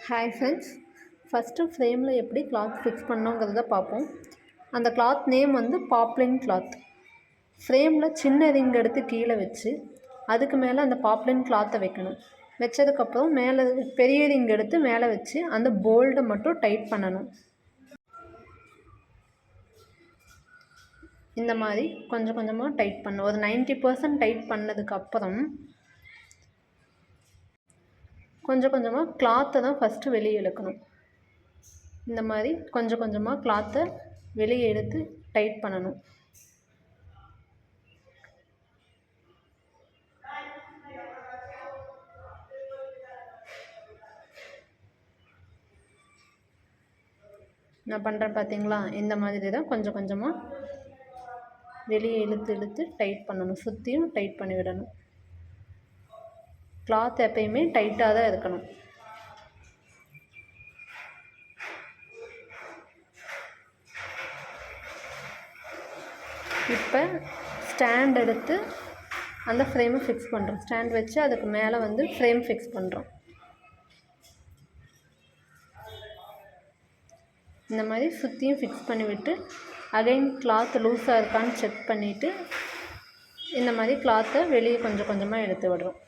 Hi friends, first ஃப்ரேமில் எப்படி cloth fix பண்ணோங்கிறத பார்ப்போம். அந்த கிளாத் நேம் வந்து பாப்லின் கிளாத். ஃப்ரேமில் சின்ன ரிங் எடுத்து கீழே வச்சு அதுக்கு மேலே அந்த பாப்லின் கிளாத்தை வைக்கணும். வச்சதுக்கப்புறம் மேலே பெரிய ரிங் எடுத்து மேலே வச்சு அந்த போல்டை மட்டும் டைட் பண்ணணும். இந்த மாதிரி கொஞ்சம் கொஞ்சமாக டைட் பண்ணணும். ஒரு 90% டைட் பண்ணதுக்கப்புறம் கொஞ்சம் கொஞ்சமாக கிளாத்தை தான் ஃபஸ்ட்டு வெளியே இழுக்கணும். இந்த மாதிரி கொஞ்சம் கொஞ்சமாக கிளாத்தை வெளியே எடுத்து டைட் பண்ணணும். நான் பண்ணுறேன் பார்த்தீங்களா? இந்த மாதிரி தான் கொஞ்சம் கொஞ்சமாக வெளியே இழுத்து இழுத்து டைட் பண்ணணும். சுற்றியும் டைட் பண்ணி விடணும். கிளாத் எப்பயுமே டைட்டாக தான் இருக்கணும். இப்போ ஸ்டாண்ட் எடுத்து அந்த ஃப்ரேமை ஃபிக்ஸ் பண்ணுறோம். ஸ்டாண்ட் வச்சு அதுக்கு மேலே வந்து ஃப்ரேம் ஃபிக்ஸ் பண்ணுறோம். இந்த மாதிரி சுற்றியும் ஃபிக்ஸ் பண்ணிவிட்டு அகைன் கிளாத் லூஸாக இருக்கான்னு செக் பண்ணிவிட்டு இந்த மாதிரி கிளாத்தை வெளியே கொஞ்சம் கொஞ்சமாக எடுத்து விடுறோம்.